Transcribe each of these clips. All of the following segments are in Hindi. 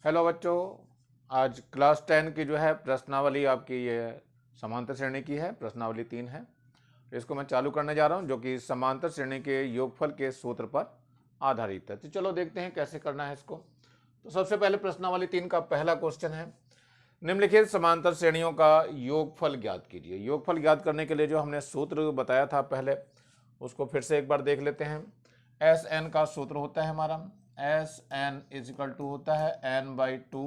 हेलो बच्चों, आज क्लास 10 की जो है प्रश्नावली आपकी ये समांतर श्रेणी की है। प्रश्नावली 3 है। इसको मैं चालू करने जा रहा हूँ, जो कि समांतर श्रेणी के योगफल के सूत्र पर आधारित है। तो चलो देखते हैं कैसे करना है इसको। तो सबसे पहले प्रश्नावली 3 का पहला क्वेश्चन है, निम्नलिखित समांतर श्रेणियों का योगफल ज्ञात कीजिए। योगफल ज्ञात करने के लिए जो हमने सूत्र बताया था पहले, उसको फिर से एक बार देख लेते हैं। एस एन का सूत्र होता है हमारा, एस एन इजिकल टू होता है n/2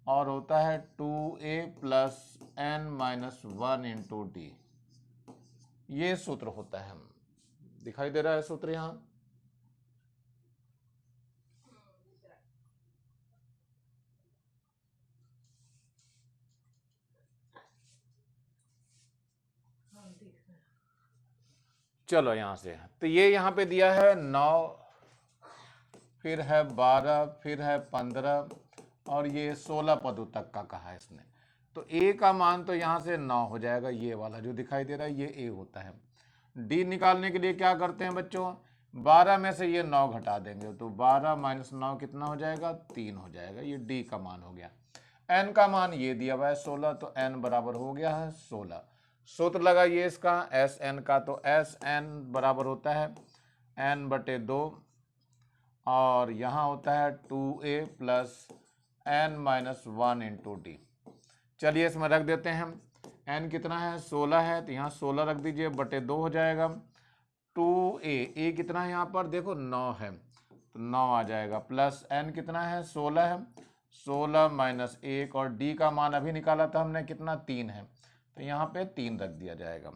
और होता है 2a plus n-1 into D. ये सूत्र होता है। हम दिखाई दे रहा है सूत्र यहाँ। चलो यहाँ से, तो ये यहाँ पे दिया है 9, फिर है 12, फिर है 15 और ये 16 पदों तक का कहा है इसने। तो ए का मान तो यहाँ से 9 हो जाएगा, ये वाला जो दिखाई दे रहा है ये ए होता है। डी निकालने के लिए क्या करते हैं बच्चों, 12 में से ये 9 घटा देंगे तो 12 माइनस 9 कितना हो जाएगा, 3 हो जाएगा। ये डी का मान हो गया। एन का मान ये दिया हुआ है 16, तो एन बराबर हो गया है 16। सूत्र लगाइए इसका एस एन का, तो एस एन बराबर होता है n/2 और यहाँ होता है 2a plus n-1 into D. चलिए इसमें रख देते हैं। n कितना है, 16 है, तो यहाँ 16 रख दीजिए, बटे 2 हो जाएगा। 2a, a कितना है यहाँ पर देखो 9 है, तो 9 आ जाएगा, प्लस n कितना है 16 है, 16 माइनस 1 और d का मान अभी निकाला था हमने कितना, 3 है, तो यहाँ पे 3 रख दिया जाएगा।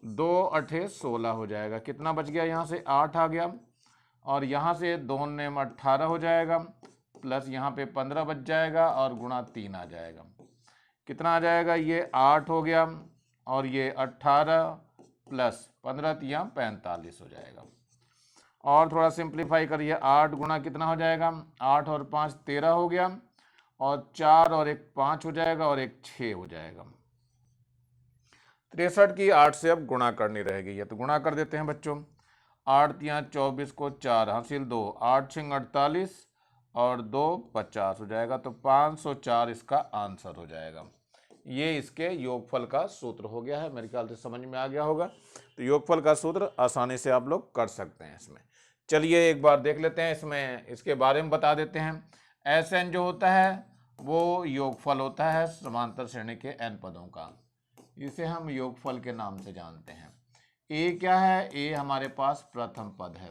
2 अठे 16 हो जाएगा। कितना बच गया, यहाँ से 8 आ गया और यहाँ से 2 ने 18 हो जाएगा, प्लस यहाँ पे 15 बच जाएगा और गुणा 3 आ जाएगा। कितना आ जाएगा, ये 8 हो गया और ये 18 प्लस 15 तिया 45 हो जाएगा। और थोड़ा सिंप्लीफाई करिए, 8 गुणा कितना हो जाएगा, 8 और 5 13 हो गया और 4 और 1 5 हो जाएगा और 1 6 हो जाएगा। 63 की 8 से अब गुणा करनी रहेगी, ये तो गुणा कर देते हैं बच्चों। 8 तिया 24 को 4 हासिल 2, 8 6 48 और 2 50 हो जाएगा, तो 504 इसका आंसर हो जाएगा। ये इसके योगफल का सूत्र हो गया है। मेरे ख्याल से समझ में आ गया होगा। तो योगफल का सूत्र आसानी से आप लोग कर सकते हैं इसमें। चलिए एक बार देख लेते हैं, इसमें इसके बारे में बता देते हैं। एस एन जो होता है वो योगफल होता है समांतर श्रेणी के एन पदों का, इसे हम योगफल के नाम से जानते हैं। ए क्या है, ए हमारे पास प्रथम पद है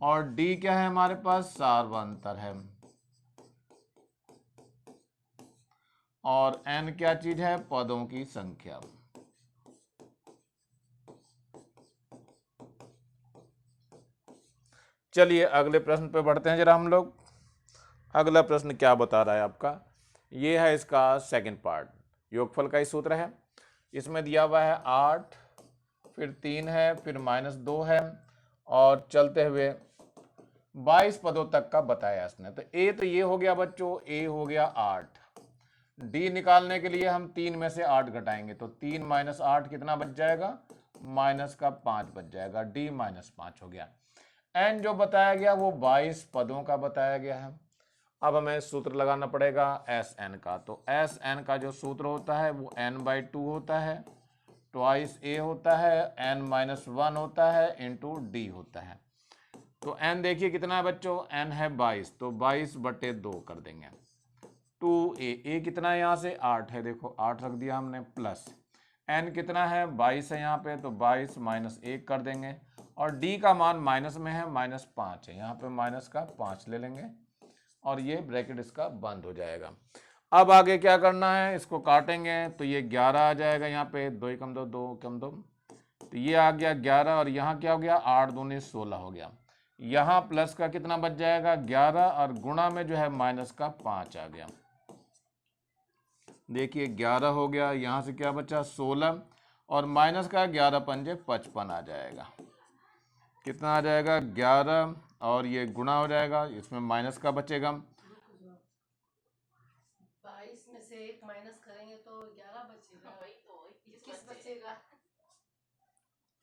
और डी क्या है, हमारे पास सार्वंतर है और एन क्या चीज है, पदों की संख्या। चलिए अगले प्रश्न पे बढ़ते हैं जरा हम लोग। अगला प्रश्न क्या बता रहा है आपका, ये है इसका सेकंड पार्ट, योगफल का ही सूत्र है। इसमें दिया हुआ है 8, फिर 3 है, फिर -2 है और चलते हुए 22 पदों तक का बताया इसने। तो ए तो ये हो गया बच्चों, ए हो गया 8। डी निकालने के लिए हम 3 में से 8 घटाएंगे, तो 3 माइनस 8 कितना बच जाएगा, माइनस का 5 बच जाएगा, डी -5 हो गया। एन जो बताया गया वो 22 पदों का बताया गया है। अब हमें सूत्र लगाना पड़ेगा एस एन का। तो एस एन का जो सूत्र होता है वो n/2 होता है, ट्वाइस ए होता है, n-1 होता है इंटू डी होता है। तो n देखिए कितना है बच्चों, n है 22, तो 22/2 कर देंगे। 2a, ए कितना है यहाँ से 8 है, देखो 8 रख दिया हमने, प्लस n कितना है 22 है यहाँ पे, तो 22 माइनस 1 कर देंगे और d का मान माइनस में है, -5 है, यहाँ पे माइनस का 5 ले लेंगे और ये ब्रैकेट इसका बंद हो जाएगा। अब आगे क्या करना है, इसको काटेंगे तो ये 11 आ जाएगा, यहाँ पे 2 कम 2 2 कम 2, तो ये आ गया 11 और यहाँ क्या हो गया, 8 दूनी 16 हो गया। यहाँ प्लस का कितना बच जाएगा 11 और गुणा में जो है माइनस का 5 आ गया। देखिए 11 हो गया, यहाँ से क्या बचा 16 और माइनस का 11 पंजे 55 आ जाएगा। कितना आ जाएगा 11 और ये गुणा हो जाएगा, इसमें माइनस का बचेगा, 22 में से 1 माइनस करेंगे तो 11 बचेगा। वही तो 21 बचेगा।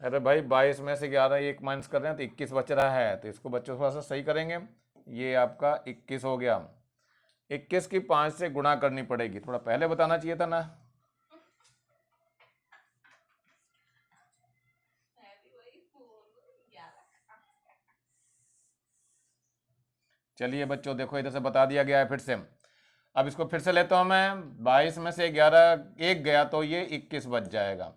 अरे भाई 22 में से 11 एक माइनस कर रहे हैं तो 21 बच रहा है, तो इसको बच्चों थोड़ा सा सही करेंगे। ये आपका 21 हो गया। 21 की 5 से गुणा करनी पड़ेगी, थोड़ा पहले बताना चाहिए था ना। चलिए बच्चों देखो इधर से बता दिया गया है फिर से। अब इसको फिर से लेता हूँ मैं। 22 में से 11 एक गया तो ये 21 बच जाएगा,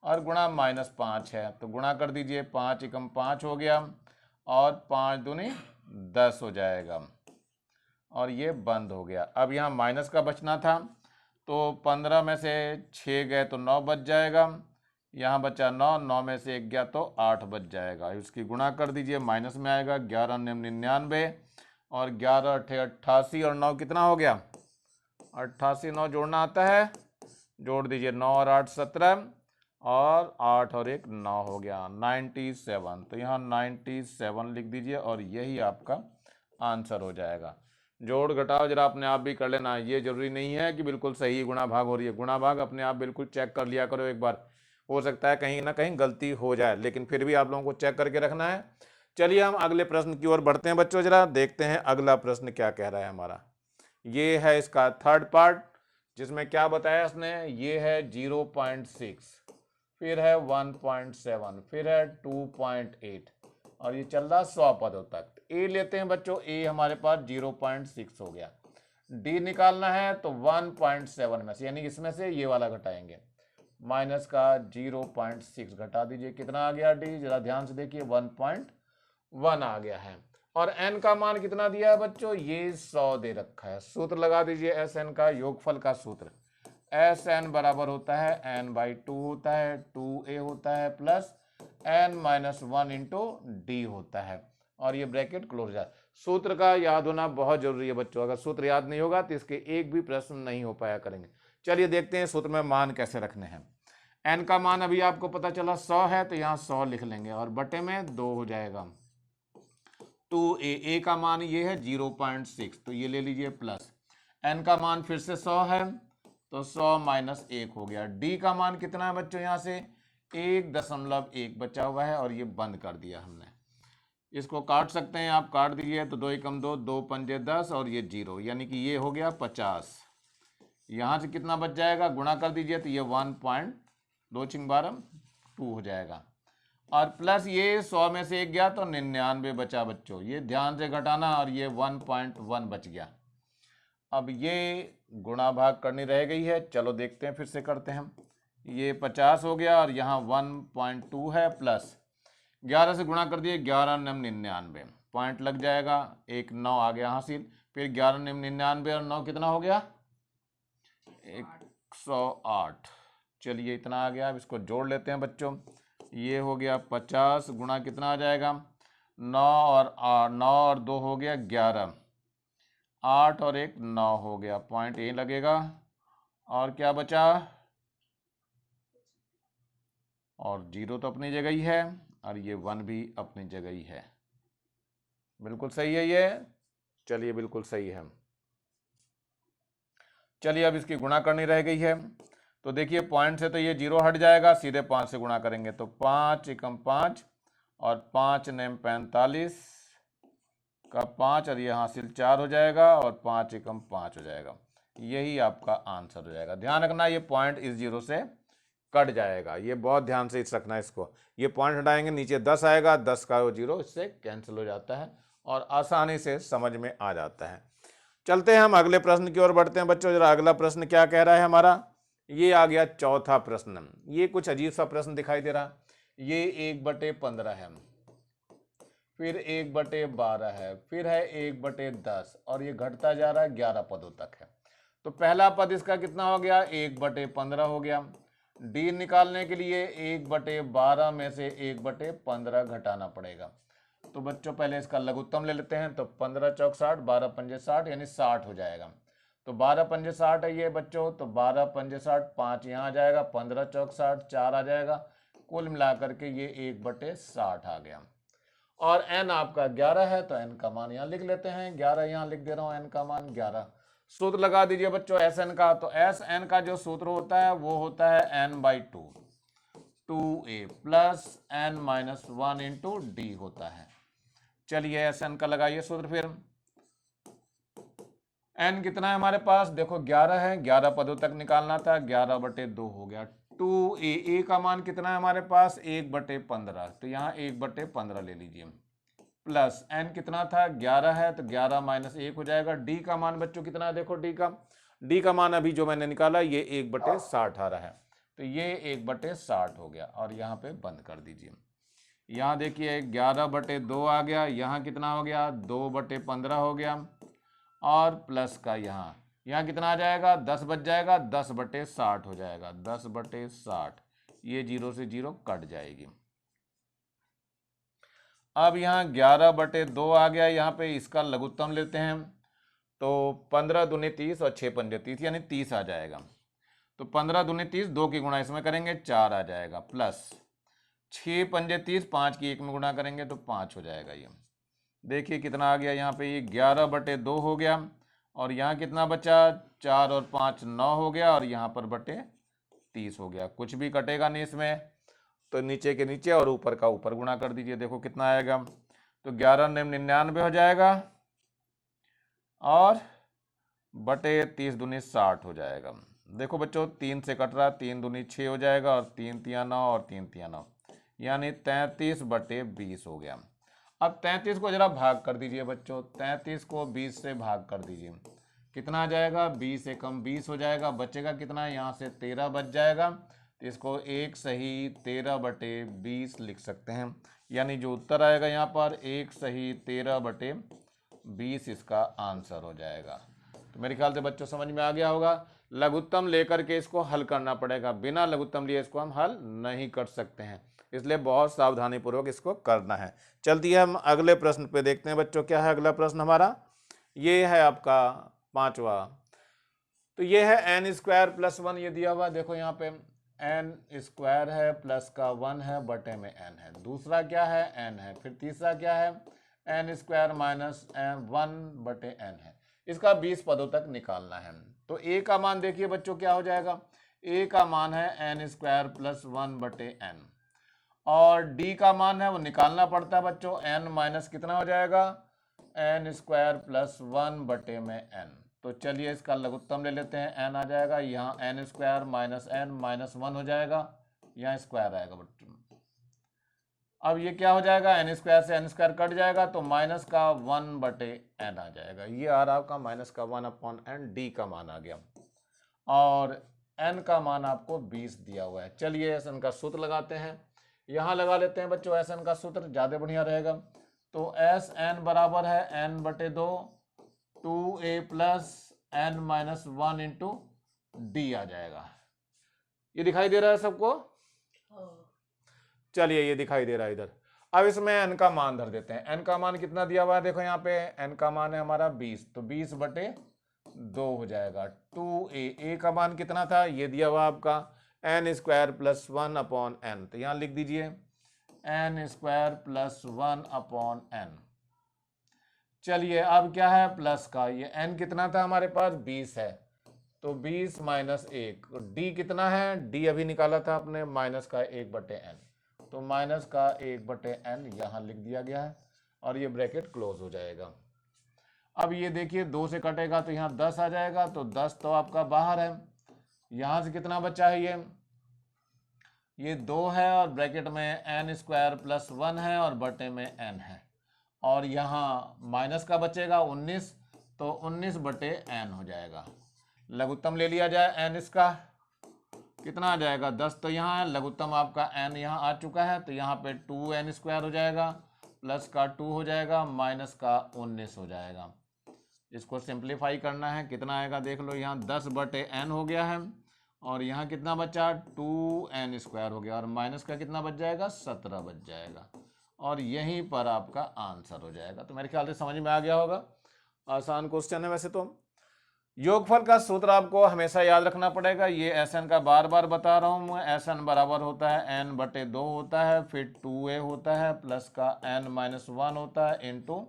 और गुणा -5 है तो गुणा कर दीजिए। 5 एकम 5 हो गया, और 5 दूनी 10 हो जाएगा, और ये बंद हो गया। अब यहाँ माइनस का बचना था, तो 15 में से 6 गए तो 9 बच जाएगा। यहाँ बचा 9, 9 में से 1 गया तो 8 बच जाएगा। इसकी गुणा कर दीजिए, माइनस में आएगा। 11 99, और 11 अठे 88, और 9 कितना हो गया 88। 9 जोड़ना आता है, जोड़ दीजिए। 9 और 8 17, और 8 और 1 9 हो गया 97। तो यहाँ 97 लिख दीजिए, और यही आपका आंसर हो जाएगा। जोड़ घटाव जरा अपने आप भी कर लेना, ये जरूरी नहीं है कि बिल्कुल सही गुणा भाग हो रही है। गुणा भाग अपने आप बिल्कुल चेक कर लिया करो एक बार, हो सकता है कहीं ना कहीं गलती हो जाए, लेकिन फिर भी आप लोगों को चेक करके रखना है। चलिए हम अगले प्रश्न की ओर बढ़ते हैं बच्चों, जरा देखते हैं अगला प्रश्न क्या कह रहा है हमारा। ये है इसका थर्ड पार्ट, जिसमें क्या बताया इसने। ये है 0.6, फिर है 1.7, फिर है 2.8, और ये चल रहा 100 पदों तक। ए लेते हैं बच्चों, ए हमारे पास 0.6 हो गया। डी निकालना है तो 1.7 में से, यानी इसमें से ये वाला घटाएंगे, माइनस का 0.6 घटा दीजिए। कितना आ गया डी, जरा ध्यान से देखिए, 1.1 आ गया है। और n का मान कितना दिया है बच्चों, ये 100 दे रखा है। सूत्र लगा दीजिए एस एन का, योगफल का सूत्र। एस एन बराबर होता है n/2 होता है, 2a होता है, प्लस n-1 इंटू डी होता है, और ये ब्रैकेट क्लोज हो जाए। सूत्र का याद होना बहुत जरूरी है बच्चों, अगर सूत्र याद नहीं होगा तो इसके एक भी प्रश्न नहीं हो पाया करेंगे। चलिए देखते हैं सूत्र में मान कैसे रखने हैं। n का मान अभी आपको पता चला 100 है, तो यहाँ 100 लिख लेंगे, और बटे में 2 हो जाएगा। 2a का मान ये है 0.6, तो ये ले लीजिए प्लस। n का मान फिर से 100 है, तो 100 माइनस 1 हो गया। d का मान कितना है बच्चों, यहाँ से 1.1 बचा हुआ है, और ये बंद कर दिया हमने। इसको काट सकते हैं आप, काट दीजिए तो 2 एकम 2, 2 पंजे 10, और ये 0, यानी कि ये हो गया 50। यहाँ से कितना बच जाएगा, गुणा कर दीजिए तो ये 1.2 हो जाएगा, और प्लस ये 100 में से 1 गया तो 99 बचा बच्चों। ये ध्यान से घटाना, और ये 1.1 बच गया। अब ये गुणा भाग करनी रह गई है, चलो देखते हैं, फिर से करते हैं हम। ये 50 हो गया, और यहाँ 1.2 है, प्लस 11 से गुणा कर दिए, 11 9 99, पॉइंट लग जाएगा, एक 9 आ गया हासिल। फिर 11 9 99 और 9 कितना हो गया 108। चलिए इतना आ गया। अब इसको जोड़ लेते हैं बच्चों। ये हो गया 50 गुणा कितना आ जाएगा 9 और 2 हो गया 11, 8 और 1 9 हो गया, पॉइंट यही लगेगा। और क्या बचा, और 0 तो अपनी जगह ही है, और ये 1 भी अपनी जगह ही है। बिल्कुल सही है ये, चलिए बिल्कुल सही है। चलिए अब इसकी गुणा करनी रह गई है, तो देखिए पॉइंट से तो ये 0 हट जाएगा, सीधे 5 से गुणा करेंगे तो 5 एकम 5, और 5 नेम 45 का 5, और ये हासिल 4 हो जाएगा, और 5 एकम 5 हो जाएगा। यही आपका आंसर हो जाएगा। ध्यान रखना ये पॉइंट इस 0 से कट जाएगा, ये बहुत ध्यान से इस रखना इसको। ये पॉइंट हटाएंगे नीचे 10 आएगा, 10 का वो 0 इससे कैंसिल हो जाता है, और आसानी से समझ में आ जाता है। चलते हैं हम अगले प्रश्न की ओर बढ़ते हैं बच्चों। जरा अगला प्रश्न क्या कह रहा है हमारा, ये आ गया चौथा प्रश्न। ये कुछ अजीब सा प्रश्न दिखाई दे रहा, ये 1/15 है, फिर 1/12 है, फिर है 1/10, और ये घटता जा रहा है 11 पदों तक है। तो पहला पद इसका कितना हो गया 1/15 हो गया। डी निकालने के लिए 1/12 में से 1/15 घटाना पड़ेगा। तो बच्चों पहले इसका लघुत्तम ले लेते हैं, तो 15 चौक 60, 12 पंजे 60, यानी 60 हो जाएगा। तो 12 पंजे 60 है ये बच्चों, तो 12 पंजे 60, 5 यहाँ आ जाएगा, 15 चौक 60, 4 आ जाएगा, कुल मिलाकर के ये 1/60 आ गया। और n आपका 11 है, तो n का मान यहाँ लिख लेते हैं, 11 यहाँ लिख दे रहा हूँ, n का मान 11। सूत्र लगा दीजिए बच्चों एस एन का, तो एस एन का जो सूत्र होता है वो होता है n/2। 2a plus n minus 1 into D होता है। चलिए Sn का लगाइए सूत्र फिर। n कितना है हमारे पास, देखो 11 है, 11 पदों तक निकालना था, 11/2 हो गया। 2a का मान कितना है हमारे पास, 1/15, तो यहाँ 1/15 ले लीजिए, प्लस n कितना था 11 है, तो 11 माइनस 1 हो जाएगा। डी का मान बच्चों कितना है, देखो डी का मान अभी जो मैंने निकाला ये 1/60 आ रहा है, तो ये 1/60 हो गया और यहाँ पे बंद कर दीजिए। यहाँ देखिए 11/2 आ गया, यहाँ कितना हो गया 2/15 हो गया, और प्लस का यहाँ कितना आ जाएगा 10 बच जाएगा, 10/60 हो जाएगा, 10/60, ये 0 से 0 कट जाएगी। अब यहाँ 11/2 आ गया, यहाँ पे इसका लघुत्तम लेते हैं, तो 15 दूनी 30 और 6 पंजे 30 यानी 30 आ जाएगा। तो 15 दूनी 30, 2 की गुणा इसमें करेंगे 4 आ जाएगा, प्लस 6 पंजे 30, 5 की 1 में गुणा करेंगे तो 5 हो जाएगा। ये देखिए कितना आ गया, यहाँ पे ये 11/2 हो गया, और यहाँ कितना बचा 4 और 5 9 हो गया, और यहाँ पर बटे 30 हो गया। कुछ भी कटेगा नहीं इसमें, तो नीचे के नीचे और ऊपर का ऊपर गुणा कर दीजिए, देखो कितना आएगा, तो 11 99 हो जाएगा, और बटे 30 दूनी 60 हो जाएगा। देखो बच्चों 3 से कट रहा, 3 दूनी 6 हो जाएगा, और 3 तिया 9 और 3 तिया 9, यानी 33/20 हो गया। अब 33 को जरा भाग कर दीजिए बच्चों, 33 को 20 से भाग कर दीजिए, कितना आ जाएगा 20 से कम 20 हो जाएगा, बचेगा कितना, यहाँ से 13 बच जाएगा, तो इसको एक सही 13/20 लिख सकते हैं, यानी जो उत्तर आएगा यहाँ पर एक सही 13/20 इसका आंसर हो जाएगा। तो मेरे ख्याल से बच्चों समझ में आ गया होगा। लघुत्तम लेकर के इसको हल करना पड़ेगा, बिना लघुत्तम लिए इसको हम हल नहीं कर सकते हैं, इसलिए बहुत सावधानी पूर्वक इसको करना है। चलती है हम अगले प्रश्न पे देखते हैं बच्चों, क्या है अगला प्रश्न हमारा, ये है आपका 5वां। तो ये है n² + 1, ये दिया हुआ, देखो यहाँ पे n² है, प्लस का 1 है, बटे में n है, दूसरा क्या है n है, फिर तीसरा क्या है n² - 1/n है। इसका 20 पदों तक निकालना है। तो a का मान देखिए बच्चों क्या हो जाएगा, a का मान है n² + 1/n, और d का मान है वो निकालना पड़ता है बच्चों, n माइनस कितना हो जाएगा n² + 1/n। तो चलिए इसका लघुत्तम ले लेते हैं, n आ जाएगा, यहाँ n² - n - 1 हो जाएगा, यहाँ स्क्वायर आएगा बच्चों। अब ये क्या हो जाएगा, n² से n² कट जाएगा, तो माइनस का 1/n आ जाएगा, ये आ रहा आपका माइनस का 1/n, d का मान आ गया, और n का मान आपको 20 दिया हुआ है। चलिए Sn का सूत्र लगाते हैं, यहाँ लगा लेते हैं बच्चों Sn का सूत्र, ज़्यादा बढ़िया रहेगा। तो Sn बराबर है n/2 2a + n - 1 into D आ जाएगा। ये दिखाई दे रहा है सबको, चलिए ये दिखाई दे रहा है इधर। अब इसमें n का मान धर देते हैं, n का मान कितना दिया हुआ है, देखो यहाँ पे n का मान है हमारा 20, तो 20/2 हो जाएगा। 2a का मान कितना था, ये दिया हुआ आपका n² + 1/n, तो यहाँ लिख दीजिए n² + 1/n। चलिए अब क्या है प्लस का, ये n कितना था हमारे पास 20 है, तो 20 माइनस 1, d कितना है, d अभी निकाला था आपने माइनस का 1/n, तो माइनस का 1/n यहाँ लिख दिया गया है, और ये ब्रैकेट क्लोज हो जाएगा। अब ये देखिए 2 से कटेगा तो यहाँ 10 आ जाएगा, तो 10 तो आपका बाहर है, यहाँ से कितना बचा है, ये 2 है, और ब्रैकेट में n² + 1 है, और बटे में n है, और यहाँ माइनस का बचेगा 19, तो 19/n हो जाएगा। लघुत्तम ले लिया जाए n इसका, कितना आ जाएगा 10, तो यहाँ है लघुत्तम आपका n यहाँ आ चुका है, तो यहाँ पे 2n² हो जाएगा, प्लस का 2 हो जाएगा, माइनस का 19 हो जाएगा। इसको सिंप्लीफाई करना है, कितना आएगा देख लो, यहाँ 10/n हो गया है, और यहाँ कितना बचा 2n² हो गया, और माइनस का कितना बच जाएगा 17 बच जाएगा, और यहीं पर आपका आंसर हो जाएगा। तो मेरे ख्याल से समझ में आ गया होगा, आसान क्वेश्चन है वैसे तो। योगफल का सूत्र आपको हमेशा याद रखना पड़ेगा, ये Sn का बार बार बता रहा हूँ मैं, Sn बराबर होता है n/2 होता है, फिर 2a होता है, प्लस का n - 1 होता है इंटू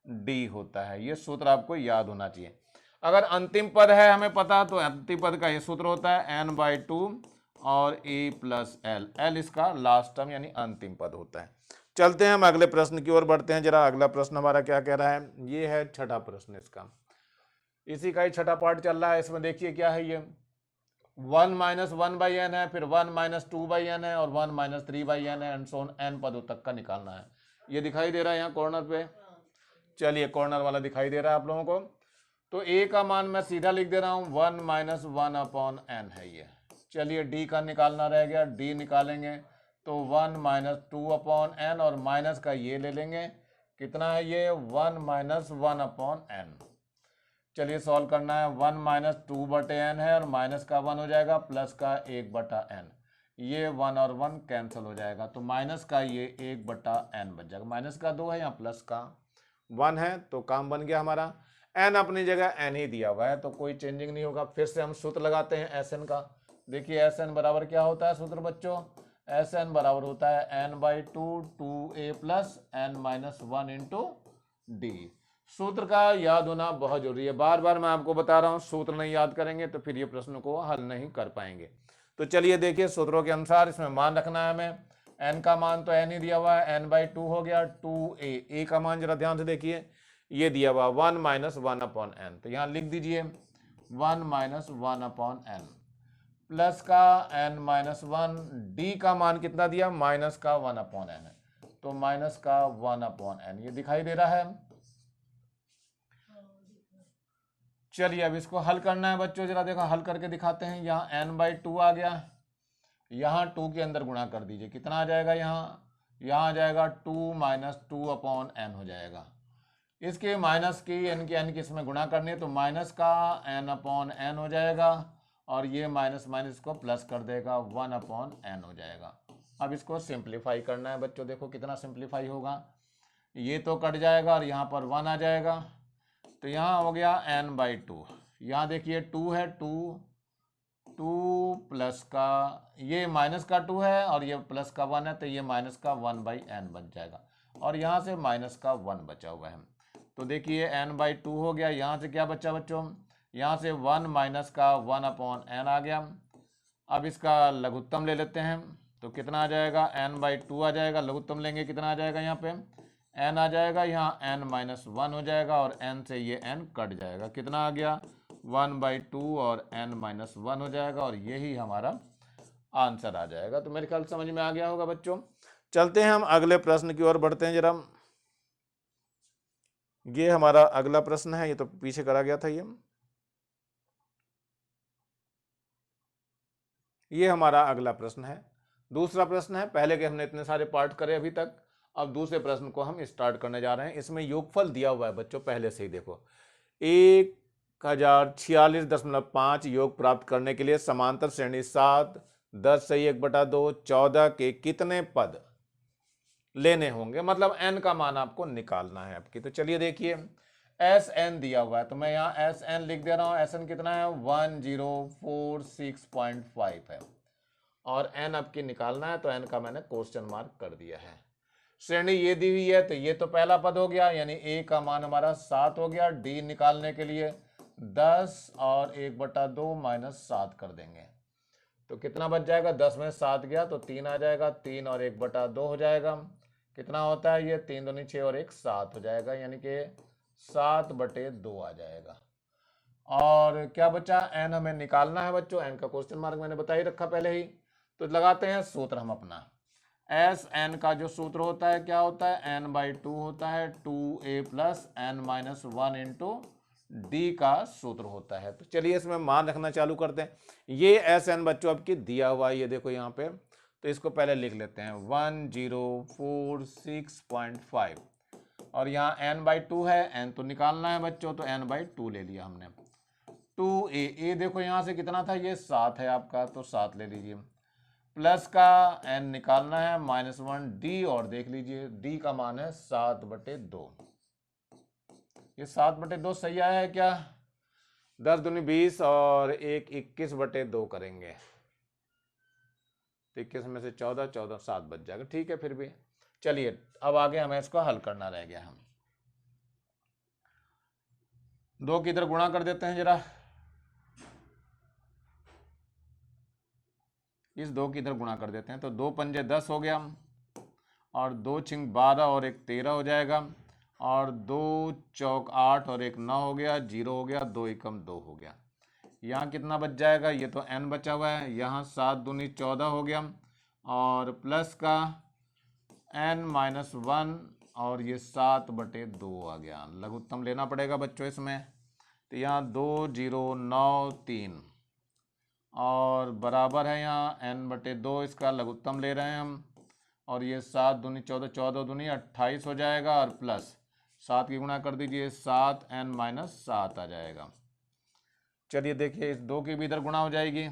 d होता है। ये सूत्र आपको याद होना चाहिए। अगर अंतिम पद है हमें पता, तो अंतिम पद का ये सूत्र होता है n/2 और a प्लस एल, एल इसका लास्ट टर्म यानी अंतिम पद होता है। चलते हैं हम अगले प्रश्न की ओर बढ़ते हैं जरा। अगला प्रश्न हमारा क्या कह रहा है, ये है छठा प्रश्न इसका, इसी का ही छठा पार्ट चल रहा है। इसमें देखिए क्या है, ये 1 माइनस 1/n है, फिर 1 माइनस 2/n है और 1 माइनस 3/n है, एंड सो ऑन n पदों तक का निकालना है। ये दिखाई दे रहा है यहाँ कॉर्नर पे, चलिए कॉर्नर वाला दिखाई दे रहा है आप लोगों को। तो a का मान मैं सीधा लिख दे रहा हूँ, 1 माइनस 1/n है ये। चलिए d का निकालना रह गया, d निकालेंगे तो 1 माइनस 2/n और माइनस का ये ले लेंगे, कितना है ये 1 माइनस 1/n। चलिए सॉल्व करना है, 1 माइनस 2/n है और माइनस का 1 हो जाएगा, प्लस का 1/n, ये 1 और 1 कैंसिल हो जाएगा, तो माइनस का ये 1/n बच जाएगा। माइनस का 2 है, यहाँ प्लस का 1 है, तो काम बन गया हमारा। n अपनी जगह n ही दिया हुआ है तो कोई चेंजिंग नहीं होगा। फिर से हम सूत्र लगाते हैं Sn का। देखिए Sn बराबर क्या होता है सूत्र बच्चों, Sn बराबर होता है n/2 2a plus n minus 1 into D. सूत्र का याद होना बहुत जरूरी है, बार बार मैं आपको बता रहा हूँ, सूत्र नहीं याद करेंगे तो फिर ये प्रश्न को हल नहीं कर पाएंगे। तो चलिए देखिए सूत्रों के अनुसार इसमें मान रखना है हमें। n का मान तो n ही दिया हुआ है, n/2 हो गया 2a, a का मान जरा ध्यान से देखिए, ये दिया हुआ 1 माइनस 1/n, तो यहाँ लिख दीजिए 1 माइनस 1/n प्लस का n माइनस 1, d का मान कितना दिया, माइनस का 1/n है, तो माइनस का 1/n, ये दिखाई दे रहा है। चलिए अब इसको हल करना है बच्चों, जरा देखो हल करके दिखाते हैं। यहाँ n/2 आ गया, यहाँ 2 के अंदर गुणा कर दीजिए, कितना आ जाएगा, यहाँ आ जाएगा 2 माइनस 2/n हो जाएगा। इसके माइनस की n की n की इसमें गुणा करनी है, तो माइनस का n/n हो जाएगा और ये माइनस माइनस को प्लस कर देगा, 1/n हो जाएगा। अब इसको सिंप्लीफाई करना है बच्चों, देखो कितना सिंप्लीफाई होगा, ये तो कट जाएगा और यहाँ पर 1 आ जाएगा, तो यहाँ हो गया n/2। यहाँ देखिए 2 है, 2 प्लस का ये माइनस का 2 है और ये प्लस का 1 है, तो ये माइनस का 1/n बच जाएगा और यहाँ से माइनस का 1 बचा हुआ है। तो देखिए n/2 हो गया, यहाँ से क्या बचा बच्चों, यहाँ से 1 माइनस का 1/n आ गया। अब इसका लघुत्तम ले लेते हैं, तो कितना आ जाएगा, n/2 आ जाएगा, लघुत्तम लेंगे कितना आ जाएगा, यहाँ पे n आ जाएगा, यहाँ n माइनस 1 हो जाएगा और n से ये n कट जाएगा, कितना आ गया 1/2 और n माइनस 1 हो जाएगा और यही हमारा आंसर आ जाएगा। तो मेरे ख्याल समझ में आ गया होगा बच्चों। चलते हैं हम अगले प्रश्न की ओर बढ़ते हैं जरा। ये हमारा अगला प्रश्न है, ये तो पीछे करा गया था, ये हमारा अगला प्रश्न है, दूसरा प्रश्न है। पहले के हमने इतने सारे पार्ट करे अभी तक, अब दूसरे प्रश्न को हम स्टार्ट करने जा रहे हैं। इसमें योगफल दिया हुआ है बच्चों पहले से ही, देखो 1046.5 योग प्राप्त करने के लिए समांतर श्रेणी 7 10 सही 1/2 14 के कितने पद लेने होंगे, मतलब n का मान आपको निकालना है आपकी। तो चलिए देखिए Sn दिया हुआ है, तो मैं यहाँ Sn लिख दे रहा हूँ। Sn कितना है, 1046.5 है और n आपकी निकालना है, तो n का मैंने क्वेश्चन मार्क कर दिया है। श्रेणी ये दी हुई है, तो ये तो पहला पद हो गया, यानी a का मान हमारा 7 हो गया। d निकालने के लिए 10 और 1/2 माइनस 7 कर देंगे, तो कितना बच जाएगा, 10 में 7 गया तो 3 आ जाएगा, 3 और 1/2 हो जाएगा, कितना होता है ये 3 दूनी 6 और 1 7 हो जाएगा, यानी कि 7/2 आ जाएगा। और क्या बचा, n हमें निकालना है बच्चों, n का क्वेश्चन मार्क मैंने बता ही रखा पहले ही। तो लगाते हैं सूत्र हम अपना, Sn का जो सूत्र होता है क्या होता है, n/2 होता है 2a plus n minus 1 into D का सूत्र होता है। तो चलिए इसमें मान रखना चालू करते हैं। ये Sn बच्चों आपकी दिया हुआ है, ये देखो यहाँ पे, तो इसको पहले लिख लेते हैं 1046.5 और यहाँ n/2 है, n तो निकालना है बच्चों, तो n/2 ले लिया हमने। 2a देखो यहाँ से कितना था, ये 7 है आपका, तो 7 ले लीजिए, प्लस का n निकालना है माइनस 1 d, और देख लीजिए d का मान है 7/2। ये 7/2 सही आया है क्या, 10 दूनी 20 और 1 21/2 करेंगे, 21 में से 14 14 7 बच जाएगा, ठीक है। फिर भी चलिए अब आगे हमें इसको हल करना रह गया। हम 2 की इधर गुणा कर देते हैं जरा, इस 2 की इधर गुणा कर देते हैं, तो 2 पंजे 10 हो गया, और 2 छिंग 12 और 1 13 हो जाएगा, और 2 चौक 8 और 1 9 हो गया, 0 हो गया, 2 एकम 2 हो गया। यहाँ कितना बच जाएगा, ये तो n बचा हुआ है, यहाँ 7 दूनी 14 हो गया, और प्लस का n-1 और ये 7/2 आ गया। लघुत्तम लेना पड़ेगा बच्चों इसमें, तो यहाँ 2 0 9 3 और बराबर है यहाँ n/2, इसका लघुत्तम ले रहे हैं हम, और ये 7 दूनी 14, 14 दूनी 28 हो जाएगा, और प्लस 7 की गुणा कर दीजिए, 7n-7 आ जाएगा। चलिए देखिए, इस 2 की भी इधर गुणा हो जाएगी,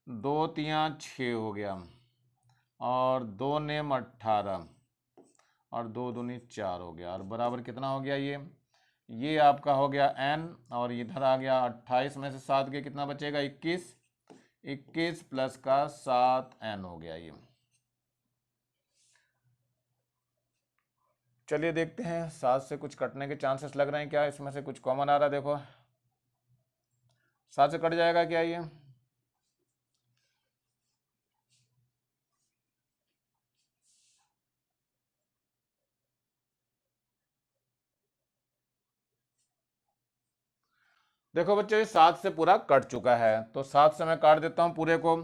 2 तियां 6 हो गया, और 2 नेम 18 और 2 दूनी 4 हो गया, और बराबर कितना हो गया, ये आपका हो गया n, और इधर आ गया 28 में से 7 के कितना बचेगा, 21, 21 प्लस का 7n हो गया ये। चलिए देखते हैं, 7 से कुछ कटने के चांसेस लग रहे हैं क्या, इसमें से कुछ कॉमन आ रहा है, देखो 7 से कट जाएगा क्या ये, देखो बच्चों, ये 7 से पूरा कट चुका है, तो 7 से मैं काट देता हूँ पूरे को,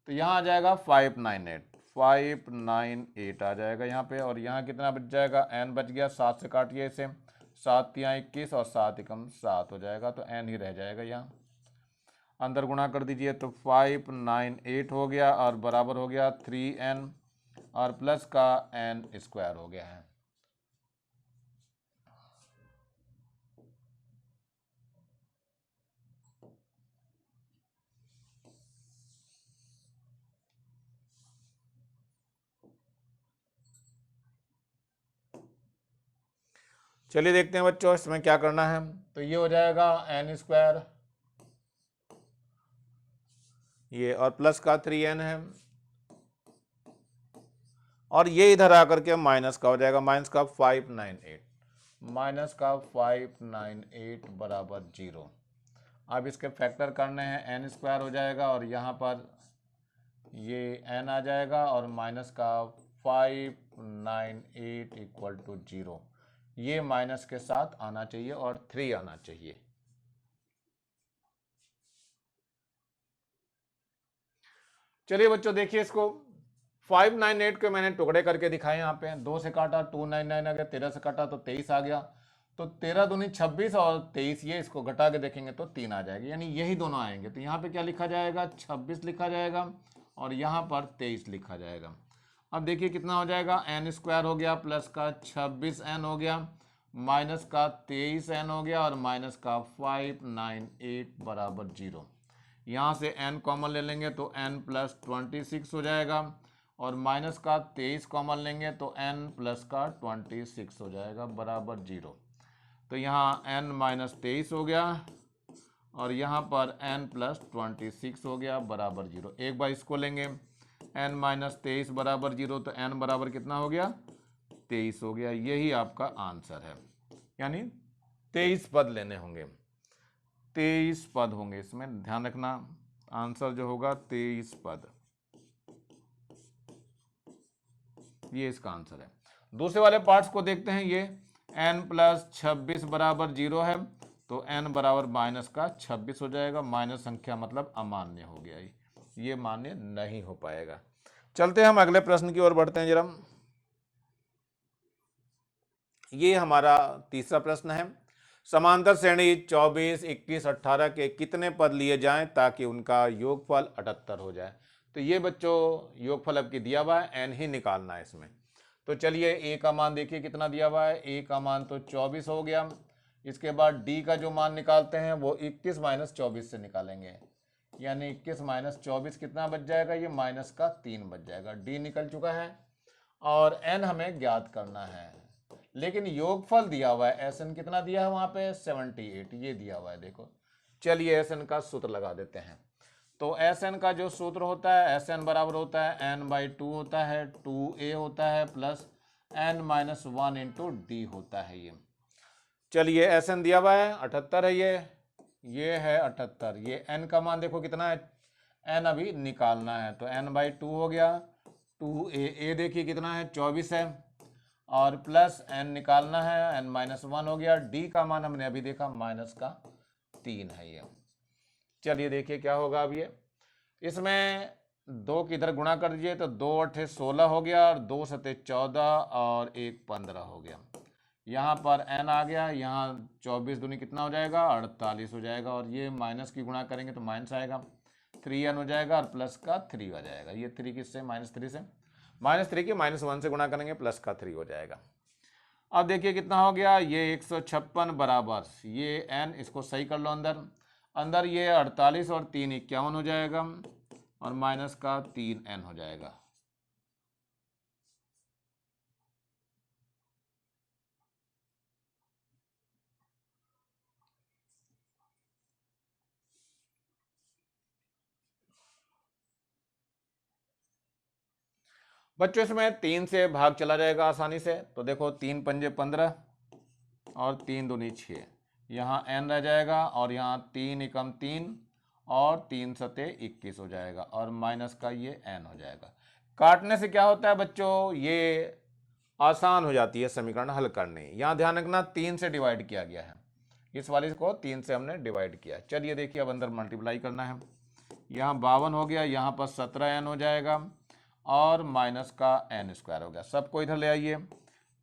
तो यहाँ आ जाएगा 598 आ जाएगा यहाँ पे, और यहाँ कितना बच जाएगा, n बच गया, 7 से काटिए इसे, 7 तियां 21 और 7 एकम 7 हो जाएगा, तो n ही रह जाएगा यहाँ, अंदर गुणा कर दीजिए, तो 598 हो गया, और बराबर हो गया 3n और प्लस का n² हो गया है। चलिए देखते हैं बच्चों, इसमें क्या करना है, तो ये हो जाएगा n², ये और प्लस का 3n है, और ये इधर आकर के माइनस का हो जाएगा, माइनस का 598 बराबर 0। अब इसके फैक्टर करने हैं, n² हो जाएगा, और यहाँ पर ये n आ जाएगा, और माइनस का 598 इक्वल टू 0, ये माइनस के साथ आना चाहिए और 3 आना चाहिए। चलिए बच्चों देखिए, इसको 598 के मैंने टुकड़े करके दिखाए, यहाँ पे 2 से काटा 299 आ गया, 13 से काटा तो 23 आ गया, तो 13 दूनी 26 और 23, ये इसको घटा के देखेंगे तो 3 आ जाएगी, यानी यही दोनों आएंगे। तो यहाँ पे क्या लिखा जाएगा, 26 लिखा जाएगा, और यहाँ पर 23 लिखा जाएगा। अब देखिए कितना हो जाएगा, n² हो गया, प्लस का 26n हो गया, माइनस का 23n हो गया, और माइनस का 598 बराबर 0। यहाँ से n कॉमन ले लेंगे तो n प्लस 26 हो जाएगा, और माइनस का 23 कॉमन लेंगे तो n प्लस का 26 हो जाएगा बराबर 0। तो यहाँ n माइनस 23 हो गया, और यहाँ पर n प्लस 26 हो गया बराबर 0। एक बार इसको लेंगे, n माइनस 23 बराबर 0, तो n बराबर कितना हो गया, 23 हो गया। यही आपका आंसर है, यानी 23 पद लेने होंगे, 23 पद होंगे इसमें, ध्यान रखना, आंसर जो होगा 23 पद, ये इसका आंसर है। दूसरे वाले पार्ट्स को देखते हैं, ये n प्लस 26 बराबर 0 है, तो n बराबर माइनस का 26 हो जाएगा, माइनस संख्या मतलब अमान्य हो गया, ये मान्य नहीं हो पाएगा। चलते हैं हम अगले प्रश्न की ओर बढ़ते हैं जरा। ये हमारा तीसरा प्रश्न है, समांतर श्रेणी 24, 21, 18 के कितने पद लिए जाएं ताकि उनका योगफल 78 हो जाए। तो ये बच्चों योगफल अब की दिया हुआ है, n ही निकालना है इसमें। तो चलिए a का मान देखिए कितना दिया हुआ है, a का मान तो 24 हो गया, इसके बाद d का जो मान निकालते हैं वो 21 माइनस 24 से निकालेंगे, यानी 21 माइनस 24 कितना बच जाएगा, ये माइनस का 3 बच जाएगा, d निकल चुका है, और n हमें ज्ञात करना है, लेकिन योगफल दिया हुआ है, SN कितना दिया है वहां पे 78, ये दिया हुआ है देखो। चलिए SN का सूत्र लगा देते हैं। तो SN का जो सूत्र होता है, SN बराबर होता है n/2 होता है, 2a होता है प्लस n-1 इंटू d होता है ये। चलिए SN दिया हुआ है 78 है, ये है 78, ये n का मान देखो कितना है, n अभी निकालना है, तो n/2 हो गया। 2a देखिए कितना है 24 है, और प्लस n निकालना है, n-1 हो गया। d का मान हमने अभी देखा -3 है ये। चलिए देखिए क्या होगा अब ये, इसमें 2 की इधर गुणा कर दीजिए तो 2 8 16 हो गया, और 2 7 14 और 1 15 हो गया। यहाँ पर n आ गया, यहाँ 24 दूनी कितना हो जाएगा 48 हो जाएगा, और ये माइनस की गुणा करेंगे तो माइनस आएगा, 3n हो जाएगा, और प्लस का 3 आ जाएगा। ये 3 किससे, -3 से, -3 की -1 से गुणा करेंगे, प्लस का 3 हो जाएगा। अब देखिए कितना हो गया, ये 156 बराबर, ये n इसको सही कर लो अंदर, अंदर ये 48 और 3 51 हो जाएगा, और माइनस का 3n हो जाएगा। बच्चों इसमें 3 से भाग चला जाएगा आसानी से, तो देखो 3 पंजे 15 और 3 दूनी 6, यहाँ n रह जाएगा, और यहाँ 3 एकम 3 और 3 सते 21 हो जाएगा, और माइनस का ये n हो जाएगा। काटने से क्या होता है बच्चों, ये आसान हो जाती है समीकरण हल करने। यहाँ ध्यान रखना 3 से डिवाइड किया गया है, इस वाले को 3 से हमने डिवाइड किया। चलिए देखिए अब अंदर मल्टीप्लाई करना है, यहाँ 52 हो गया, यहाँ पर 17n हो जाएगा, और माइनस का n² हो गया। सबको इधर ले आइए,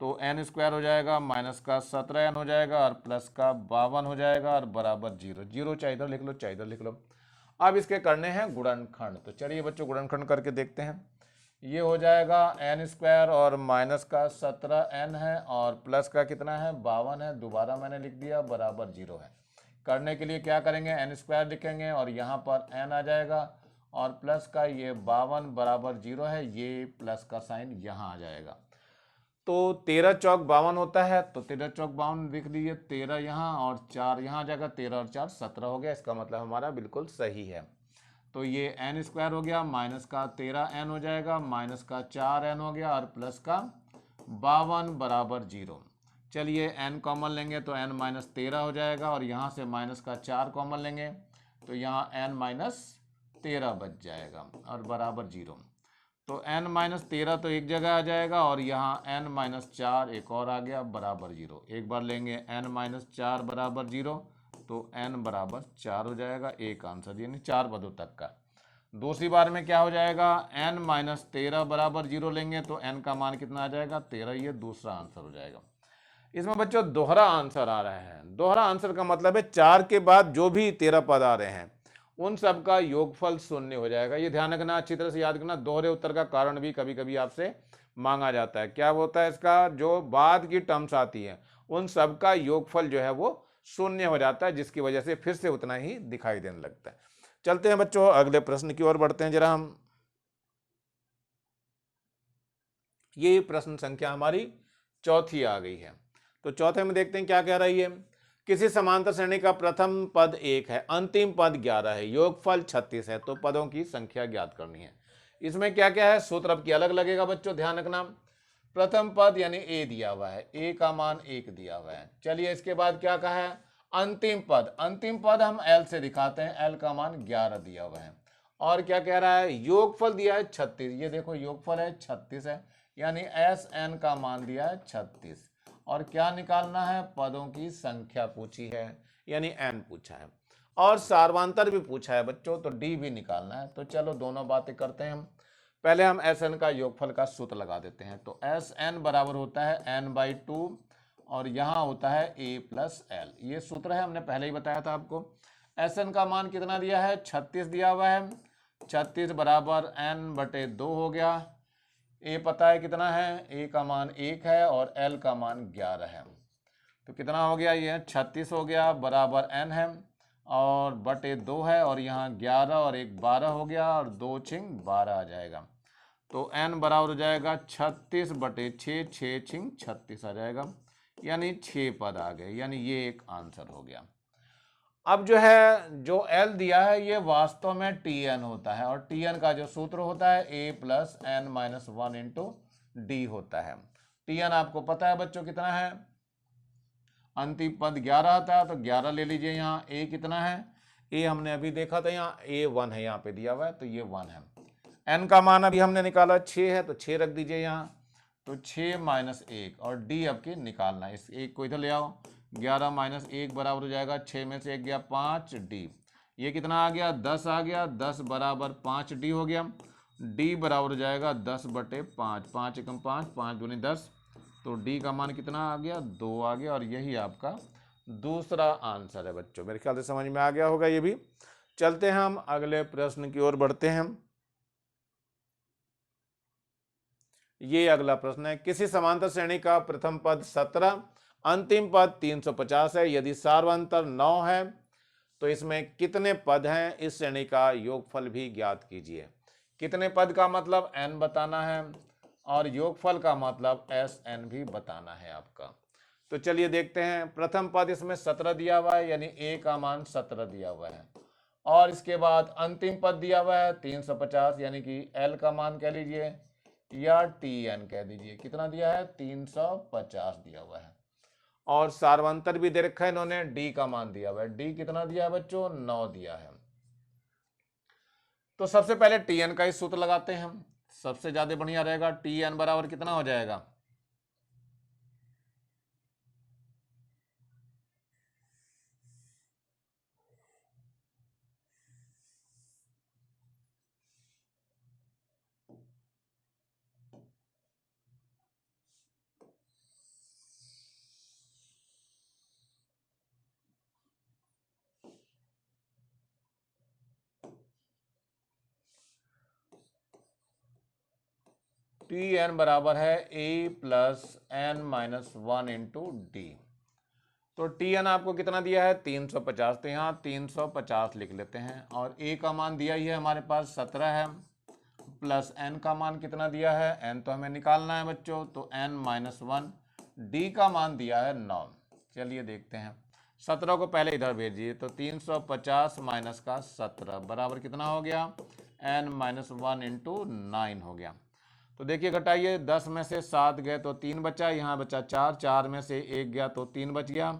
तो n² हो जाएगा, माइनस का 17n हो जाएगा, और प्लस का 52 हो जाएगा, और बराबर 0 0, चाहे इधर लिख लो चाहे इधर लिख लो। अब इसके करने हैं गुणनखंड, तो चलिए बच्चों गुणनखंड करके देखते हैं। ये हो जाएगा n² और माइनस का 17n है, और प्लस का कितना है 52 है, दोबारा मैंने लिख दिया, बराबर 0 है। करने के लिए क्या करेंगे, n² लिखेंगे, और यहाँ पर n आ जाएगा, और प्लस का ये 52 बराबर 0 है, ये प्लस का साइन यहाँ आ जाएगा। तो 13 चौक 52 होता है, तो 13 चौक 52 लिख लीजिए, 13 यहाँ और 4 यहाँ आ जाएगा, 13 और 4 17 हो गया। इसका मतलब हमारा बिल्कुल सही है। तो ये n² हो गया, माइनस का 13n हो जाएगा, माइनस का 4n हो गया, और प्लस का 52 बराबर 0। चलिए n कॉमन लेंगे तो n-13 हो जाएगा, और यहाँ से माइनस का 4 कॉमन लेंगे तो यहाँ n-13 बच जाएगा, और बराबर 0। तो n-13 तो एक जगह आ जाएगा, और यहाँ n-4 एक और आ गया, बराबर 0। एक बार लेंगे n-4 बराबर 0, तो n बराबर 4 हो जाएगा, एक आंसर, यानी 4 पदों तक का। दूसरी बार में क्या हो जाएगा, n-13 बराबर 0 लेंगे तो n का मान कितना आ जाएगा 13, ये दूसरा आंसर हो जाएगा। इसमें बच्चों दोहरा आंसर आ रहा है। दोहरा आंसर का मतलब है 4 के बाद जो भी 13 पद आ रहे हैं उन सब का योगफल 0 हो जाएगा। ये ध्यान रखना, अच्छी तरह से याद करना। दोहरे उत्तर का कारण भी कभी कभी आपसे मांगा जाता है। क्या होता है इसका, जो बाद की टर्म्स आती है उन सब का योगफल जो है वो 0 हो जाता है, जिसकी वजह से फिर से उतना ही दिखाई देने लगता है। चलते हैं बच्चों अगले प्रश्न की ओर बढ़ते हैं जरा हम। ये प्रश्न संख्या हमारी चौथी आ गई है। तो चौथे में देखते हैं क्या कह रही है। किसी समांतर श्रेणी का प्रथम पद 1 है, अंतिम पद 11 है, योगफल 36 है, तो पदों की संख्या ज्ञात करनी है। इसमें क्या क्या है, सूत्र अब की अलग लगेगा बच्चों, ध्यान रखना। प्रथम पद यानी a दिया हुआ है, a का मान 1 दिया हुआ है। चलिए इसके बाद क्या कहा है, अंतिम पद। अंतिम पद हम l से दिखाते हैं, l का मान 11 दिया हुआ है। और क्या कह रहा है, योगफल दिया है 36। ये देखो योगफल है 36 है, यानी Sn का मान दिया है 36। और क्या निकालना है, पदों की संख्या पूछी है, यानी n पूछा है, और सार्वंतर भी पूछा है बच्चों, तो d भी निकालना है। तो चलो दोनों बातें करते हैं हम। पहले हम Sn का योगफल का सूत्र लगा देते हैं। तो Sn बराबर होता है n/2, और यहाँ होता है a प्लस l। ये सूत्र है, हमने पहले ही बताया था आपको। Sn का मान कितना दिया है, 36 दिया हुआ है, 36 बराबर n/2 हो गया। a पता है कितना है, a का मान 1 है, और l का मान 11 है। तो कितना हो गया, ये 36 हो गया, बराबर n है, और बटे 2 है, और यहाँ 11 और 1 12 हो गया, और 2 छिंग 12 आ जाएगा। तो n बराबर हो जाएगा 36 बटे 6, 6 छिंग 36 आ जाएगा, यानी 6 पद आ गए, यानी ये एक आंसर हो गया। अब जो है, जो l दिया है ये वास्तव में tn होता है, और tn का जो सूत्र होता है a plus n-1 into D होता है। tn आपको पता है बच्चों कितना है, अंतिम पद 11 आता है, तो 11 ले लीजिए। यहाँ ए कितना है, ए हमने अभी देखा था, यहाँ ए 1 है, यहाँ पे दिया हुआ है, तो ये 1 है। एन का मान अभी हमने निकाला 6 है, तो 6 रख दीजिए यहाँ, तो 6 माइनस 1, और डी अब की निकालना है। इस एक को इधर ले आओ, 11 माइनस 1 बराबर हो जाएगा 6 में से 1 गया 5 डी। ये कितना आ गया, 10 आ गया, 10 बराबर 5 डी हो गया। डी बराबर हो जाएगा 10/5, 5 एकम 5, 5 दूनी 10, तो डी का मान कितना आ गया, 2 आ गया। और यही आपका दूसरा आंसर है बच्चों। मेरे ख्याल से समझ में आ गया होगा ये भी। चलते हैं हम अगले प्रश्न की ओर बढ़ते हैं। ये अगला प्रश्न है, किसी समांतर श्रेणी का प्रथम पद 17, अंतिम पद 350 है। यदि सार्वंतर 9 है तो इसमें कितने पद हैं, इस श्रेणी का योगफल भी ज्ञात कीजिए। कितने पद का मतलब n बताना है, और योगफल का मतलब Sn भी बताना है आपका। तो चलिए देखते हैं। प्रथम पद इसमें 17 दिया हुआ है, यानी a का मान 17 दिया हुआ है, और इसके बाद अंतिम पद दिया हुआ है 350, यानी कि l का मान कह लीजिए या tn कह दीजिए। कितना दिया है, 350 दिया हुआ है। और सार्वंतर भी दे रखा है इन्होंने, डी का मान दिया हुआ है। डी कितना दिया है बच्चों, 9 दिया है। तो सबसे पहले tn का ही सूत्र लगाते हैं हम, सबसे ज्यादा बढ़िया रहेगा। tn बराबर कितना हो जाएगा, tn बराबर है a plus n minus 1 into D. तो tn आपको कितना दिया है, 350, तो यहाँ 350 लिख लेते हैं। और a का मान दिया ही है हमारे पास 17 है, प्लस n का मान कितना दिया है, n तो हमें निकालना है बच्चों, तो n माइनस 1। d का मान दिया है 9। चलिए देखते हैं, 17 को पहले इधर भेजिए, तो 350 माइनस का 17 बराबर कितना हो गया, n माइनस 1 इंटू 9 हो गया। तो देखिए घटाइए, 10 में से 7 गए तो 3 बचा, यहाँ बचा 4, 4 में से 1 गया तो 3 बच गया,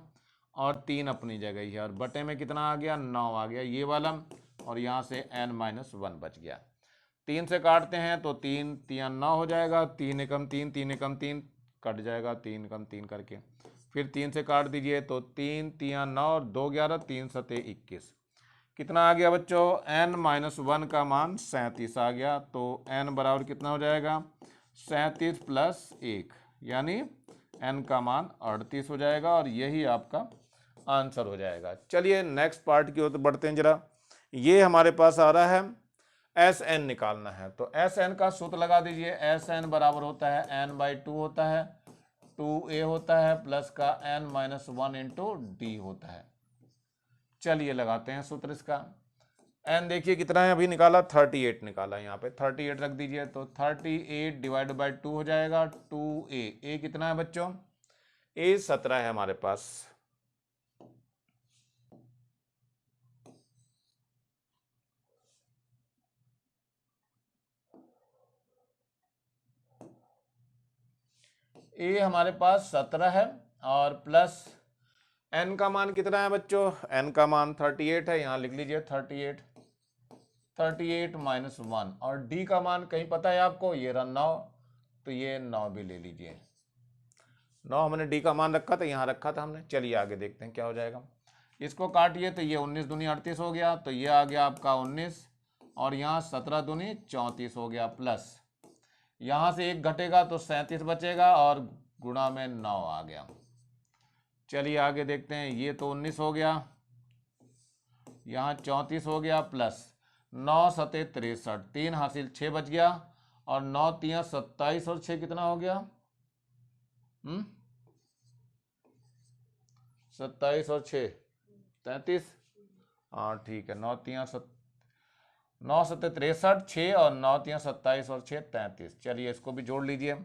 और 3 अपनी जगह ही है, और बटे में कितना आ गया, 9 आ गया ये वाला, और यहाँ से n माइनस 1 बच गया। 3 से काटते हैं तो 3 3 9 हो जाएगा, 3 एकम 3, 3 एकम 3 कट जाएगा, 3 एकम 3 करके। फिर 3 से काट दीजिए तो 3 3 9 और 2 11, 3 7 21, कितना आ गया बच्चों, n माइनस 1 का मान 37 आ गया। तो n बराबर कितना हो जाएगा, 37 प्लस 1, यानी n का मान 38 हो जाएगा, और यही आपका आंसर हो जाएगा। चलिए नेक्स्ट पार्ट की ओर बढ़ते हैं जरा। ये हमारे पास आ रहा है Sn निकालना है, तो Sn का सूत्र लगा दीजिए। Sn बराबर होता है n/2 होता है, 2a होता है, प्लस का n माइनस 1 इंटू डी होता है। चलिए लगाते हैं सूत्र इसका। n देखिए कितना है, अभी निकाला 38 निकाला, यहाँ पे 38 रख दीजिए, तो 38 डिवाइड बाई 2 हो जाएगा 2a। a कितना है बच्चों, a 17 है हमारे पास। a हमारे पास 17 है, और प्लस n का मान कितना है बच्चों, n का मान 38 है, यहाँ लिख लीजिए 38 माइनस 1, और d का मान कहीं पता है आपको, ये रहा 9, तो ये 9 भी ले लीजिए। 9 हमने d का मान रखा था, यहाँ रखा था हमने। चलिए आगे देखते हैं क्या हो जाएगा। इसको काटिए तो ये 19 दूनी 38 हो गया, तो ये आ गया आपका 19, और यहाँ 17 दूनी 34 हो गया, प्लस यहाँ से 1 घटेगा तो 37 बचेगा, और गुणा में 9 आ गया। चलिए आगे देखते हैं, ये तो 19 हो गया, यहाँ 34 हो गया, प्लस 9 सते 63, 3 हासिल 6 बच गया, और 9 3 27, और 6 कितना हो गया, 27 और 6 33। हाँ ठीक है, 9 3 9 सते 63, 6 और 9 3 27 और 6 33। चलिए इसको भी जोड़ लीजिए,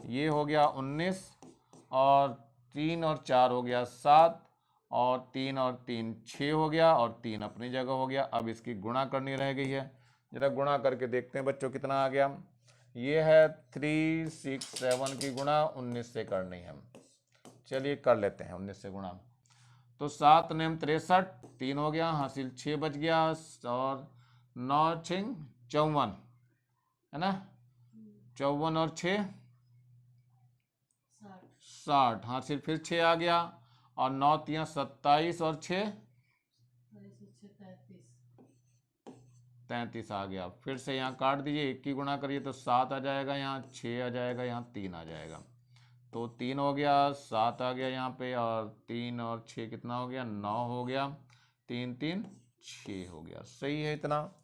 ये हो गया 19, और 3 और 4 हो गया 7, और 3 और 3 6 हो गया, और 3 अपनी जगह हो गया। अब इसकी गुणा करनी रह गई है, जरा गुणा करके देखते हैं बच्चों कितना आ गया। ये है 3 6 7 की गुणा 19 से करनी है। चलिए कर लेते हैं 19 से गुणा। तो 7 नेम 63, 3 हो गया, हासिल 6 बच गया, और 9 6 54, है ना, 54 और 6 60, हासिल फिर 6 आ गया, और 9 3 27 और 6 33 आ गया। फिर से यहाँ काट दीजिए, 1 की गुणा करिए तो 7 आ जाएगा, यहाँ 6 आ जाएगा, यहाँ 3 आ जाएगा, तो 3 हो गया, 7 आ गया यहाँ पे, और 3 और 6 कितना हो गया, 9 हो गया, 3 3 6 हो गया। सही है इतना,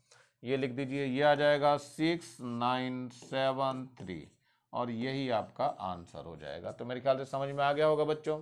ये लिख दीजिए, ये आ जाएगा 6973, और यही आपका आंसर हो जाएगा। तो मेरे ख्याल से समझ में आ गया होगा बच्चों।